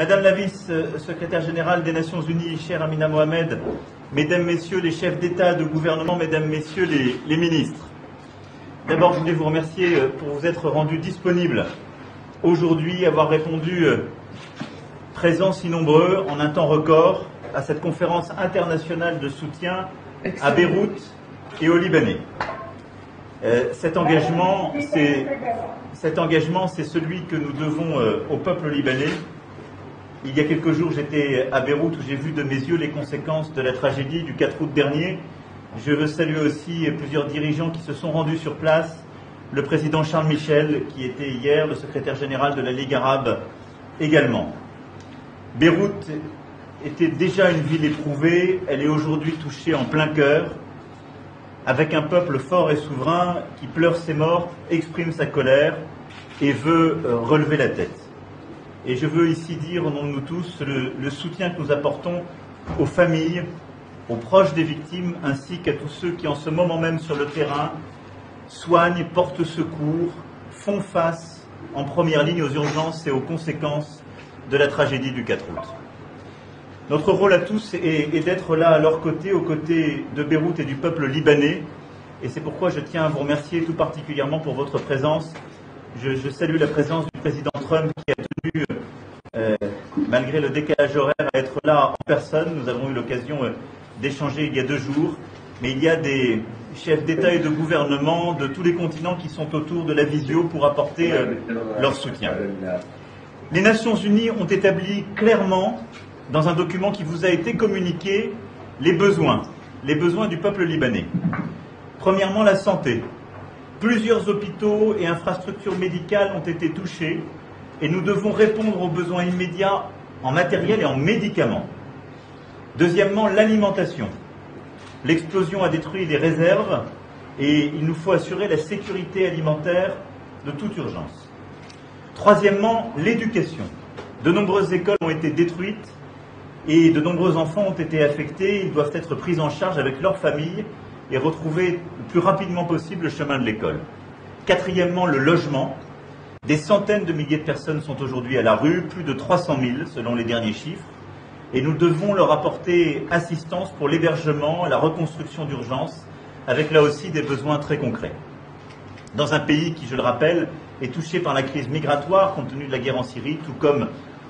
Madame la vice-secrétaire générale des Nations Unies, chère Amina Mohamed, Mesdames, Messieurs les chefs d'État, de gouvernement, Mesdames, Messieurs les ministres. D'abord, je voulais vous remercier pour vous être rendu disponible aujourd'hui, avoir répondu présents si nombreux en un temps record à cette conférence internationale de soutien à Beyrouth et aux Libanais. Cet engagement, c'est celui que nous devons au peuple libanais. Il y a quelques jours, j'étais à Beyrouth où j'ai vu de mes yeux les conséquences de la tragédie du 4 août dernier. Je veux saluer aussi plusieurs dirigeants qui se sont rendus sur place, le président Charles Michel qui était hier, le secrétaire général de la Ligue arabe également. Beyrouth était déjà une ville éprouvée, elle est aujourd'hui touchée en plein cœur, avec un peuple fort et souverain qui pleure ses morts, exprime sa colère et veut relever la tête. Et je veux ici dire au nom de nous tous le soutien que nous apportons aux familles, aux proches des victimes, ainsi qu'à tous ceux qui en ce moment même sur le terrain soignent, portent secours, font face en première ligne aux urgences et aux conséquences de la tragédie du 4 août. Notre rôle à tous est d'être là à leur côté, aux côtés de Beyrouth et du peuple libanais. Et c'est pourquoi je tiens à vous remercier tout particulièrement pour votre présence. Je salue la présence du président Trump qui a tenu, malgré le décalage horaire, à être là en personne. Nous avons eu l'occasion d'échanger il y a 2 jours. Mais il y a des chefs d'État et de gouvernement de tous les continents qui sont autour de la visio pour apporter leur soutien. Les Nations Unies ont établi clairement, dans un document qui vous a été communiqué, les besoins du peuple libanais. Premièrement, la santé. Plusieurs hôpitaux et infrastructures médicales ont été touchés et nous devons répondre aux besoins immédiats en matériel et en médicaments. Deuxièmement, l'alimentation. L'explosion a détruit les réserves et il nous faut assurer la sécurité alimentaire de toute urgence. Troisièmement, l'éducation. De nombreuses écoles ont été détruites et de nombreux enfants ont été affectés. Ils doivent être pris en charge avec leurs familles et retrouver le plus rapidement possible le chemin de l'école. Quatrièmement, le logement. Des centaines de milliers de personnes sont aujourd'hui à la rue, plus de 300 000 selon les derniers chiffres. Et nous devons leur apporter assistance pour l'hébergement, la reconstruction d'urgence, avec là aussi des besoins très concrets. Dans un pays qui, je le rappelle, est touché par la crise migratoire compte tenu de la guerre en Syrie, tout comme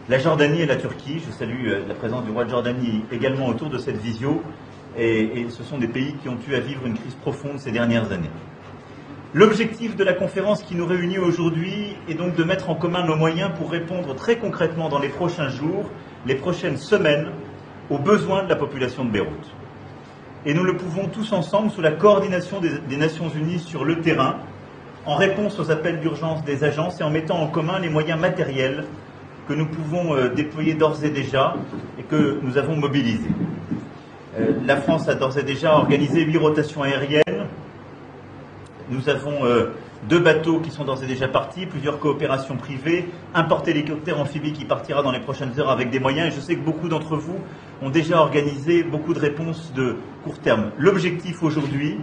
la Jordanie et la Turquie. Je salue la présence du roi de Jordanie également autour de cette visio. Et ce sont des pays qui ont eu à vivre une crise profonde ces dernières années. L'objectif de la conférence qui nous réunit aujourd'hui est donc de mettre en commun nos moyens pour répondre très concrètement dans les prochains jours, les prochaines semaines, aux besoins de la population de Beyrouth. Et nous le pouvons tous ensemble sous la coordination des Nations Unies sur le terrain, en réponse aux appels d'urgence des agences et en mettant en commun les moyens matériels que nous pouvons déployer d'ores et déjà et que nous avons mobilisés. La France a d'ores et déjà organisé 8 rotations aériennes. Nous avons 2 bateaux qui sont d'ores et déjà partis, plusieurs coopérations privées, un porte-hélicoptère amphibie qui partira dans les prochaines heures avec des moyens. Et je sais que beaucoup d'entre vous ont déjà organisé beaucoup de réponses de court terme. L'objectif aujourd'hui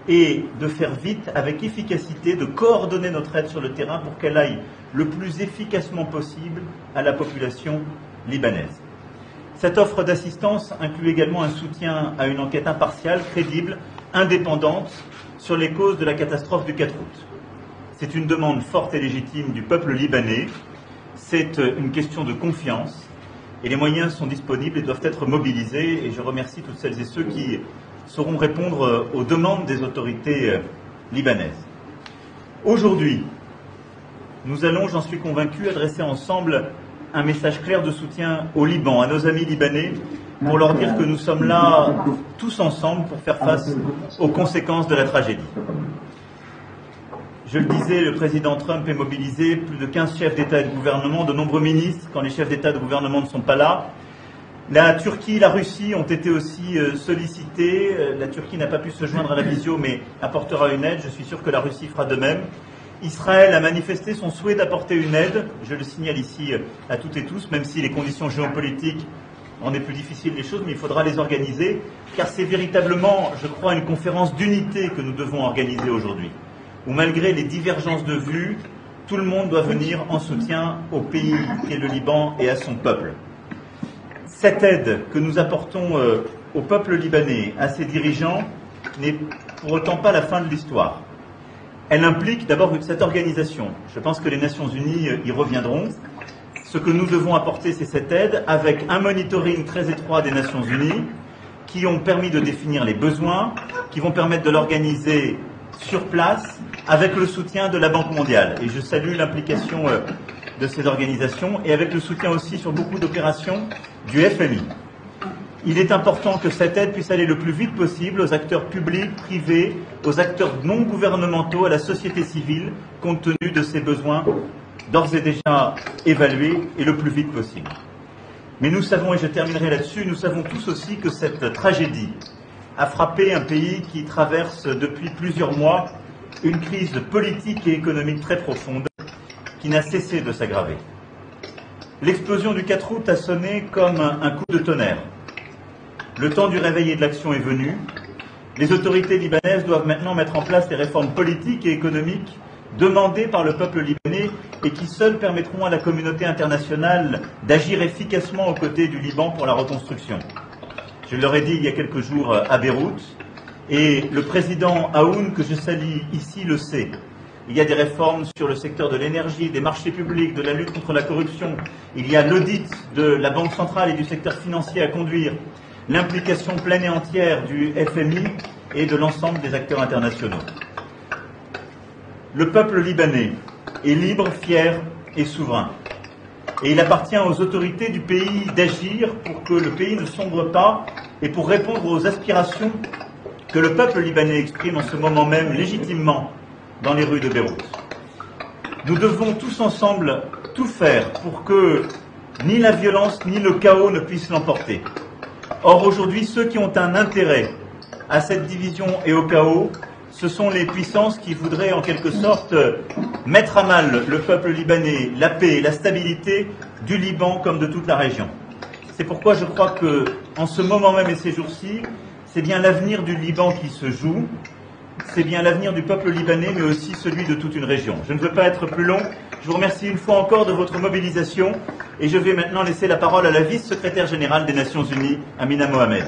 est de faire vite, avec efficacité, de coordonner notre aide sur le terrain pour qu'elle aille le plus efficacement possible à la population libanaise. Cette offre d'assistance inclut également un soutien à une enquête impartiale, crédible, indépendante sur les causes de la catastrophe du 4 août. C'est une demande forte et légitime du peuple libanais, c'est une question de confiance et les moyens sont disponibles et doivent être mobilisés et je remercie toutes celles et ceux qui sauront répondre aux demandes des autorités libanaises. Aujourd'hui, nous allons, j'en suis convaincu, adresser ensemble un message clair de soutien au Liban, à nos amis libanais, pour leur dire que nous sommes là tous ensemble pour faire face aux conséquences de la tragédie. Je le disais, le président Trump est mobilisé, plus de 15 chefs d'État et de gouvernement, de nombreux ministres, quand les chefs d'État et de gouvernement ne sont pas là. La Turquie et la Russie ont été aussi sollicités. La Turquie n'a pas pu se joindre à la visio, mais apportera une aide. Je suis sûr que la Russie fera de même. Israël a manifesté son souhait d'apporter une aide, je le signale ici à toutes et tous, même si les conditions géopolitiques rendent plus difficiles les choses, mais il faudra les organiser, car c'est véritablement, je crois, une conférence d'unité que nous devons organiser aujourd'hui, où malgré les divergences de vues, tout le monde doit venir en soutien au pays qu'est le Liban et à son peuple. Cette aide que nous apportons au peuple libanais, à ses dirigeants, n'est pour autant pas la fin de l'histoire. Elle implique d'abord cette organisation. Je pense que les Nations Unies y reviendront. Ce que nous devons apporter, c'est cette aide avec un monitoring très étroit des Nations Unies qui ont permis de définir les besoins, qui vont permettre de l'organiser sur place avec le soutien de la Banque mondiale. Et je salue l'implication de ces organisations et avec le soutien aussi sur beaucoup d'opérations du FMI. Il est important que cette aide puisse aller le plus vite possible aux acteurs publics, privés, aux acteurs non gouvernementaux, à la société civile, compte tenu de ces besoins d'ores et déjà évalués et le plus vite possible. Mais nous savons, et je terminerai là-dessus, nous savons tous aussi que cette tragédie a frappé un pays qui traverse depuis plusieurs mois une crise politique et économique très profonde qui n'a cessé de s'aggraver. L'explosion du 4 août a sonné comme un coup de tonnerre. Le temps du réveil et de l'action est venu. Les autorités libanaises doivent maintenant mettre en place les réformes politiques et économiques demandées par le peuple libanais et qui seules permettront à la communauté internationale d'agir efficacement aux côtés du Liban pour la reconstruction. Je leur ai dit il y a quelques jours à Beyrouth, et le président Aoun, que je salue ici, le sait. Il y a des réformes sur le secteur de l'énergie, des marchés publics, de la lutte contre la corruption. Il y a l'audit de la Banque centrale et du secteur financier à conduire, l'implication pleine et entière du FMI et de l'ensemble des acteurs internationaux. Le peuple libanais est libre, fier et souverain. Et il appartient aux autorités du pays d'agir pour que le pays ne sombre pas et pour répondre aux aspirations que le peuple libanais exprime en ce moment même légitimement dans les rues de Beyrouth. Nous devons tous ensemble tout faire pour que ni la violence ni le chaos ne puissent l'emporter. Or, aujourd'hui, ceux qui ont un intérêt à cette division et au chaos, ce sont les puissances qui voudraient en quelque sorte mettre à mal le peuple libanais, la paix et la stabilité du Liban comme de toute la région. C'est pourquoi je crois que, en ce moment même et ces jours-ci, c'est bien l'avenir du Liban qui se joue, c'est bien l'avenir du peuple libanais, mais aussi celui de toute une région. Je ne veux pas être plus long. Je vous remercie une fois encore de votre mobilisation et je vais maintenant laisser la parole à la vice-secrétaire générale des Nations Unies, Amina Mohamed.